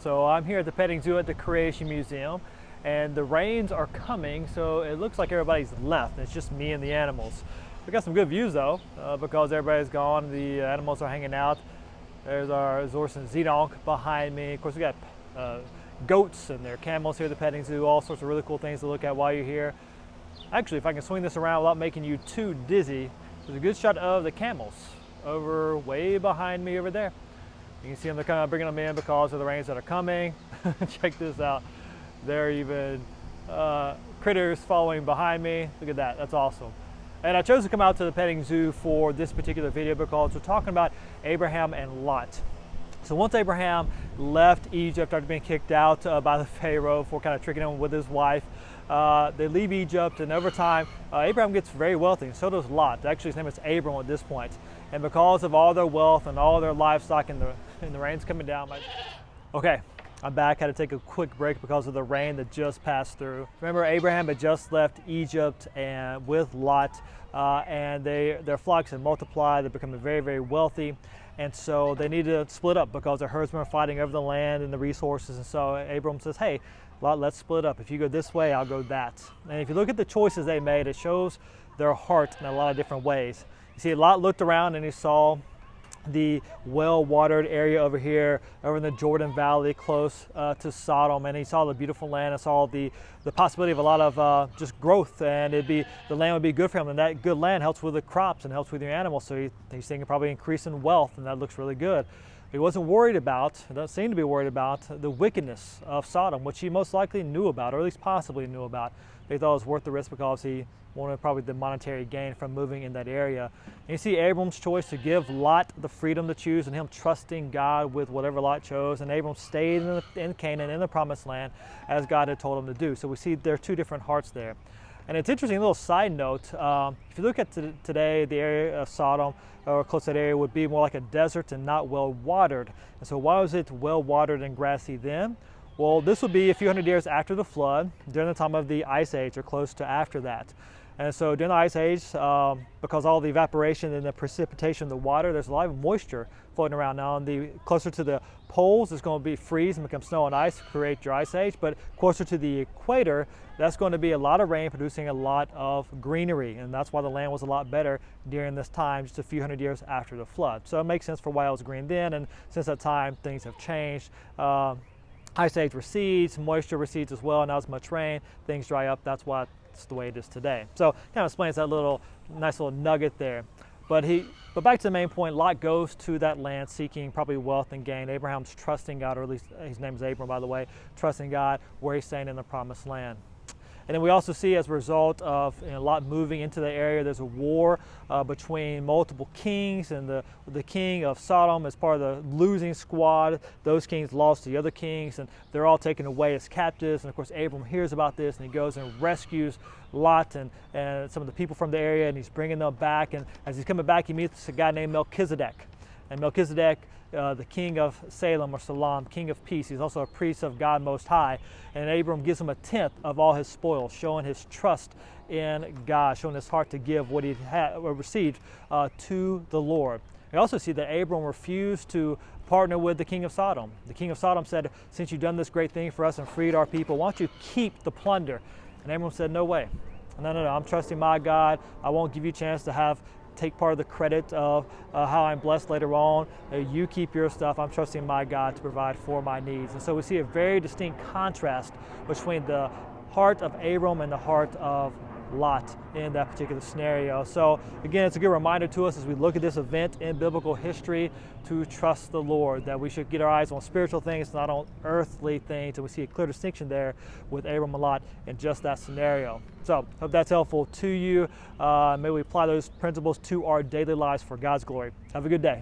So I'm here at the petting zoo at the Creation Museum, and the rains are coming, so it looks like everybody's left. It's just me and the animals. We got some good views though, because everybody's gone. The animals are hanging out. There's our Zorse and Zedonk behind me. Of course, we got goats and their camels here at the petting zoo. All sorts of really cool things to look at while you're here. Actually, if I can swing this around without making you too dizzy, there's a good shot of the camels over way behind me over there. You can see them, they're kind of bringing them in because of the rains that are coming. Check this out. There are even critters following behind me. Look at that, that's awesome. And I chose to come out to the petting zoo for this particular video because we're talking about Abraham and Lot. So once Abraham left Egypt after being kicked out by the Pharaoh for kind of tricking him with his wife, they leave Egypt, and over time, Abraham gets very wealthy, and so does Lot. Actually, his name is Abram at this point. And because of all their wealth and all their livestock and the rain's coming down. Okay, I'm back. Had to take a quick break because of the rain that just passed through. Remember, Abraham had just left Egypt and with Lot, and their flocks had multiplied. They're becoming very, very wealthy. And so they needed to split up because their herdsmen were fighting over the land and the resources. And so Abram says, hey, Lot, let's split up. If you go this way, I'll go that. And if you look at the choices they made, it shows their heart in a lot of different ways. You see, Lot looked around and he saw the well-watered area over here, over in the Jordan Valley, close to Sodom, and he saw the beautiful land and saw the possibility of a lot of just growth, and the land would be good for him, and that good land helps with the crops and helps with your animals, so he's thinking probably increase in wealth, and that looks really good. But he wasn't worried about, doesn't seem to be worried about, the wickedness of Sodom, which he most likely knew about, or at least possibly knew about. But he thought it was worth the risk because he wanted probably the monetary gain from moving in that area. And you see Abram's choice to give Lot the freedom to choose, and him trusting God with whatever Lot chose. And Abram stayed in Canaan, in the promised land, as God had told him to do. So we see there are two different hearts there. And it's interesting, a little side note, if you look at today, the area of Sodom, or close to that area, would be more like a desert and not well watered. And so why was it well watered and grassy then? Well, this would be a few hundred years after the flood, during the time of the Ice Age, or close to after that. And so during the Ice Age, because all the evaporation and the precipitation of the water, there's a lot of moisture floating around. Now, closer to the poles, it's going to be freeze and become snow and ice, create your Ice Age. But closer to the equator, that's going to be a lot of rain, producing a lot of greenery. And that's why the land was a lot better during this time, just a few hundred years after the flood. So it makes sense for why it was green then. And since that time, things have changed. Ice Age recedes, moisture recedes as well, not as much rain, things dry up. That's why it's the way it is today. So kind of explains that nice little nugget there. But back to the main point, Lot goes to that land seeking probably wealth and gain. Abraham's trusting God, or at least his name is Abram, by the way, trusting God where he's staying in the promised land. And then we also see, as a result of Lot moving into the area, there's a war between multiple kings, and the king of Sodom is part of the losing squad. Those kings lost to the other kings, and they're all taken away as captives. And of course, Abram hears about this, and he goes and rescues Lot and some of the people from the area, and he's bringing them back. And as he's coming back, he meets a guy named Melchizedek. And Melchizedek, the king of Salem, or Salam, king of peace. He's also a priest of God Most High. And Abram gives him a tenth of all his spoils, showing his trust in God, showing his heart to give what he had or received to the Lord. We also see that Abram refused to partner with the king of Sodom. The king of Sodom said, since you've done this great thing for us and freed our people, why don't you keep the plunder? And Abram said, no way. No, I'm trusting my God. I won't give you a chance to take part of the credit of how I'm blessed later on. You keep your stuff. I'm trusting my God to provide for my needs. And so we see a very distinct contrast between the heart of Abram and the heart of Lot in that particular scenario. So again, it's a good reminder to us as we look at this event in biblical history to trust the Lord, that we should get our eyes on spiritual things, not on earthly things. And we see a clear distinction there with Abram and Lot in just that scenario. So hope that's helpful to you. May we apply those principles to our daily lives for God's glory. Have a good day.